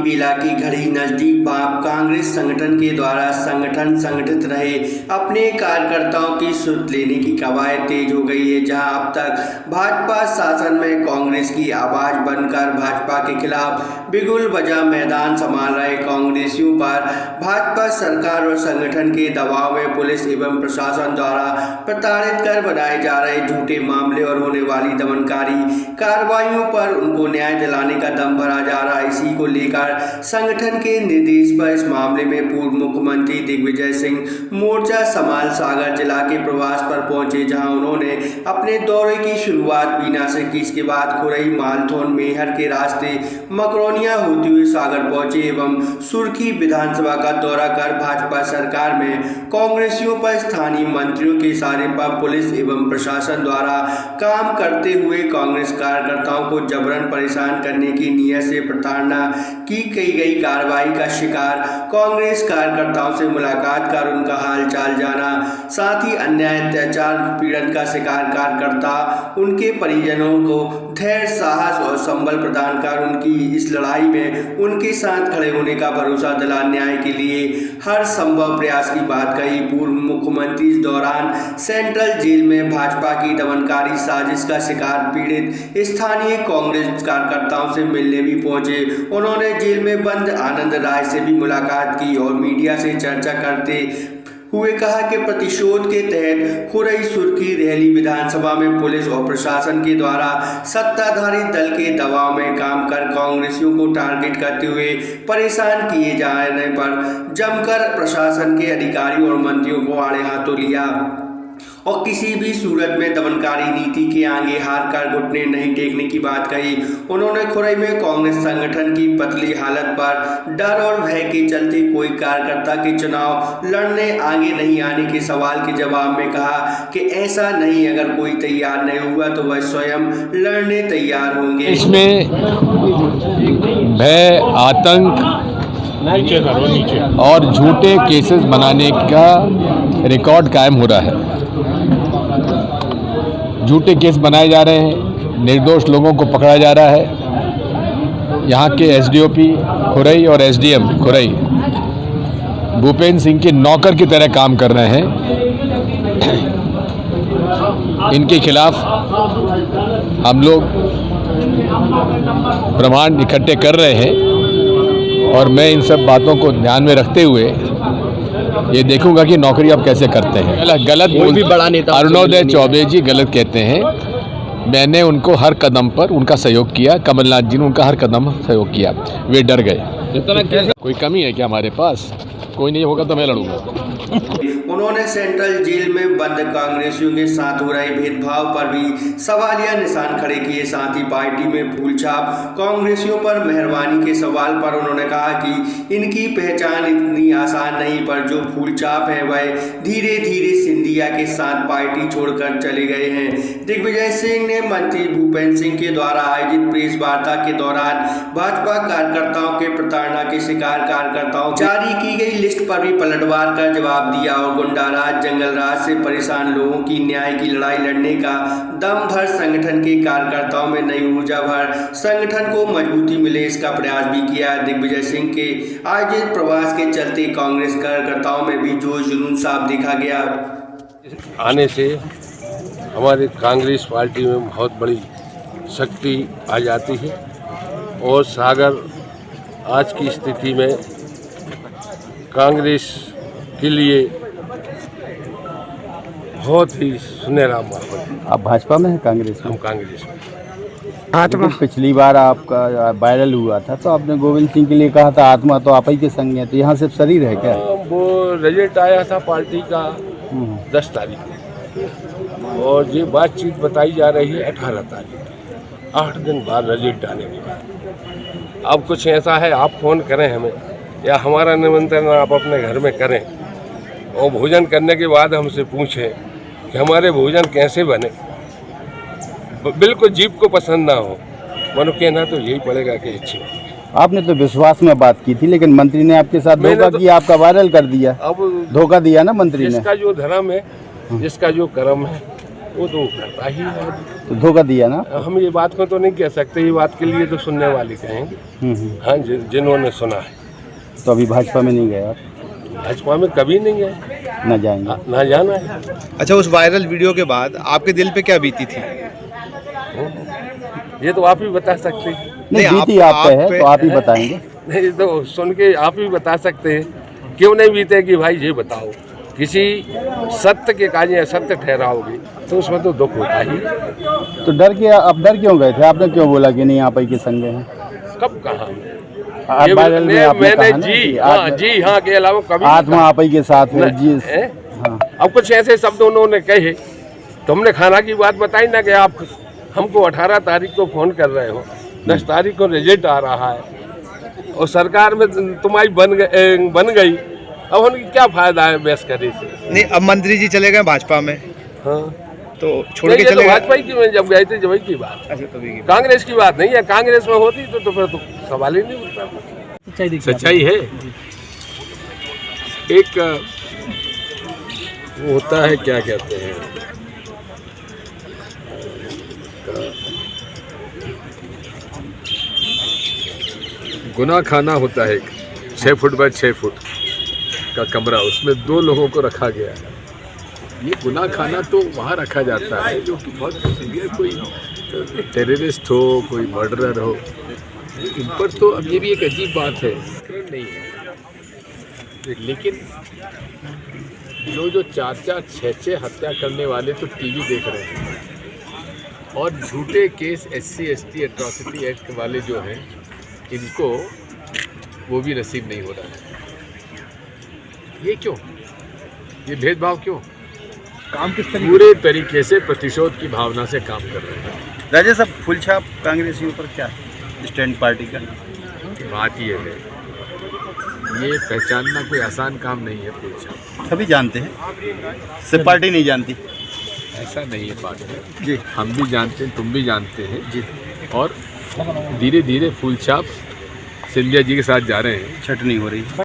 बेला की घड़ी नजदीक कांग्रेस संगठन के द्वारा संगठन संगठित रहे अपने कार्यकर्ताओं की सुध लेने की कवायद तेज हो गई है। जहां अब तक भाजपा शासन में कांग्रेस की आवाज बनकर भाजपा के खिलाफ बिगुल बजा मैदान संभाल रहे कांग्रेसियों पर भाजपा सरकार और संगठन के दबाव में पुलिस एवं प्रशासन द्वारा प्रताड़ित कर बनाए जा रहे झूठे मामले और होने वाली दमनकारी कार्रवाइयों पर उनको न्याय दिलाने का दम भरा जा रहा है। इसी को लेकर संगठन के निर्देश पर इस मामले में पूर्व मुख्यमंत्री दिग्विजय सिंह मोर्चा समाल सागर जिला के प्रवास पर पहुंचे, जहां उन्होंने अपने दौरे की शुरुआत बीना से की। इसके बाद खुरई मालथोन मेहर के रास्ते मकरोनिया होते हुए सागर पहुंचे एवं सुर्खी विधानसभा का दौरा कर भाजपा सरकार में कांग्रेसियों पर स्थानीय मंत्रियों के इशारे पर पुलिस एवं प्रशासन द्वारा काम करते हुए कांग्रेस कार्यकर्ताओं को जबरन परेशान करने की नीयत से प्रताड़ना की गई कार्रवाई का शिकार कांग्रेस कार्यकर्ताओं से मुलाकात कर उनका हाल चाल जाना, साथ ही अन्याय अत्याचार पीड़न का शिकार कार्यकर्ता उनके परिजनों को धैर्य साहस और संबल प्रदान कर उनकी इस लड़ाई में उनके साथ खड़े होने का भरोसा दिला न्याय के लिए हर संभव प्रयास की बात कही। पूर्व मुख्यमंत्री इस दौरान सेंट्रल जेल में भाजपा की दमनकारी साजिश का शिकार पीड़ित स्थानीय कांग्रेस कार्यकर्ताओं से मिलने भी पहुंचे। उन्होंने जेल में बंद आनंद राय से भी मुलाकात की और मीडिया से चर्चा करते हुए कहा कि प्रतिशोध के तहत खुरई सुर्खी रेहली विधानसभा में पुलिस और प्रशासन के द्वारा सत्ताधारी दल के दबाव में काम कर कांग्रेसियों को टारगेट करते हुए परेशान किए जाने पर जमकर प्रशासन के अधिकारियों और मंत्रियों को आड़े हाथों लिया और किसी भी सूरत में दमनकारी नीति के आगे हार कर घुटने नहीं टेकने की बात कही। उन्होंने खुरई में कांग्रेस संगठन की पतली हालत पर डर और भय के चलते कोई कार्यकर्ता के चुनाव लड़ने आगे नहीं आने के सवाल के जवाब में कहा कि ऐसा नहीं, अगर कोई तैयार नहीं हुआ तो वह स्वयं लड़ने तैयार होंगे। इसमें भय, आतंक और झूठे केसेस बनाने का रिकॉर्ड कायम हो रहा है। झूठे केस बनाए जा रहे हैं, निर्दोष लोगों को पकड़ा जा रहा है। यहाँ के एसडीओपी खुरई और एसडीएम खुरई भूपेंद्र सिंह के नौकर की तरह काम कर रहे हैं। इनके खिलाफ हम लोग प्रमाण इकट्ठे कर रहे हैं और मैं इन सब बातों को ध्यान में रखते हुए ये देखूंगा कि नौकरी आप कैसे करते हैं। गलत भी बड़ा नेता अरुणोदय चौबे जी गलत कहते हैं। मैंने उनको हर कदम पर उनका सहयोग किया, कमलनाथ जी ने उनका हर कदम सहयोग किया, वे डर गए। कोई कमी है क्या हमारे पास? कोई नहीं होगा तो मैं लड़ूंगा। उन्होंने सेंट्रल जेल में बंद कांग्रेसियों के साथ हो रहे भेदभाव पर भी सवालिया निशान खड़े किए। साथ ही पार्टी में फूल छाप कांग्रेसियों पर मेहरबानी के सवाल पर उन्होंने कहा कि इनकी पहचान इतनी आसान नहीं, पर जो फूल छाप है वह धीरे धीरे सिंधिया के साथ पार्टी छोड़कर चले गए हैं। दिग्विजय सिंह ने मंत्री भूपेंद्र सिंह के द्वारा आयोजित प्रेस वार्ता के दौरान भाजपा कार्यकर्ताओं के प्रताड़ना के शिकार कार्यकर्ताओं जारी की गई लिस्ट पर भी पलटवार कर जवाब दिया और गुंडाराज जंगलराज से परेशान लोगों की न्याय की लड़ाई लड़ने का दम भर संगठन के कार्यकर्ताओं में नई ऊर्जा भर संगठन को मजबूती मिले इसका प्रयास भी किया। दिग्विजय सिंह के आयोजित प्रवास के चलते कांग्रेस कार्यकर्ताओं में भी जोश जुनून साफ देखा गया। आने से हमारे कांग्रेस पार्टी में बहुत बड़ी शक्ति आ जाती है और सागर आज की स्थिति में कांग्रेस के लिए बहुत ही सुनहरा माहौल है। आप भाजपा में हैं? कांग्रेस में? हम कांग्रेस में। आत्मा पिछली बार आपका वायरल हुआ था तो आपने गोविंद सिंह के लिए कहा था आत्मा तो आप ही के संग है, तो यहाँ सिर्फ शरीर है क्या? वो रिजल्ट आया था पार्टी का 10 तारीख को और ये बातचीत बताई जा रही है 18 तारीख की, 8 दिन बाद रिजल्ट आने के बाद। अब कुछ ऐसा है, आप फ़ोन करें हमें या हमारा निमंत्रण आप अपने घर में करें और भोजन करने के बाद हमसे पूछें कि हमारे भोजन कैसे बने, बिल्कुल जीभ को पसंद ना हो, मनो कहना तो यही पड़ेगा कि अच्छी। आपने तो विश्वास में बात की थी, लेकिन मंत्री ने आपके साथ धोखा किया, आपका वायरल कर दिया। अब धोखा दिया ना मंत्री ने। जिसका जो धर्म है, जिसका जो कर्म है, वो तो करता ही है। तो धोखा दिया ना। हम ये बात को तो नहीं कह सकते, ये बात के लिए तो सुनने वाले कहेंगे। हाँ, जिन्होंने सुना है। तो अभी भाजपा में नहीं गए आप? भाजपा में कभी नहीं गए, ना जाएंगे, ना जाना है। अच्छा, उस वायरल वीडियो के बाद आपके दिल पे क्या बीती थी? ये तो आप ही बता सकते हैं। नहीं बीती आप पे है तो आप ही बताएंगे। नहीं तो सुन के आप ही बता सकते हैं, क्यों नहीं बीतेगी भाई ये बताओ। किसी सत्य के काज या सत्य ठहराओगे तो उसमें तो दुख होता ही। तो डर क्यों गए थे? आपने क्यों बोला कि नहीं आप ही के संग हैं? कब कहा? मैंने जी हाँ के अलावा कभी आत्मा आप ही के साथ है जी। हाँ। अब कुछ ऐसे शब्द उन्होंने कहे, तुमने खाना की बात बताई ना कि आप हमको 18 तारीख को फोन कर रहे हो, 10 तारीख को रिजल्ट आ रहा है और सरकार में तुम्हारी बन गई, अब उनकी क्या फायदा है बहस करने से? नहीं, अब मंत्री जी चले गए भाजपा में। हाँ, तो छोड़ के चले गए। भाजपा की में जब गए थे जब की बात। अच्छा, तभी की कांग्रेस की बात नहीं है। कांग्रेस में होती तो फिर तो सवाल ही नहीं उठता। सच्चाई है, एक वो होता है, क्या कहते हैं, गुना खाना होता है, 6 फुट बाय 6 फुट का कमरा, उसमें 2 लोगों को रखा गया है। ये गुना खाना तो वहाँ रखा जाता है जो कि बहुत सीवियर, कोई टेररिस्ट हो, कोई मर्डरर हो, इन पर तो अब ये भी एक अजीब बात है, नहीं है। लेकिन जो 4-4, 6-6 हत्या करने वाले तो टीवी देख रहे हैं, और झूठे case SC ST atrocity act वाले जो हैं, इनको वो भी नसीब नहीं हो रहा है। ये क्यों? ये भेदभाव क्यों? काम किस तरीके? पूरे तरीके से प्रतिशोध की भावना से काम कर रहे हैं। राजा साहब, फुलछाप कांग्रेसियों पर क्या स्टैंड पार्टी का? बात ये है, ये पहचानना कोई आसान काम नहीं है। फुलछाप सभी जानते हैं, सिर्फ पार्टी नहीं जानती। ऐसा नहीं है बात है जी, हम भी जानते हैं, तुम भी जानते हैं जी। और धीरे धीरे फूलछाप सिंधिया जी के साथ जा रहे हैं। छटनी हो रही है।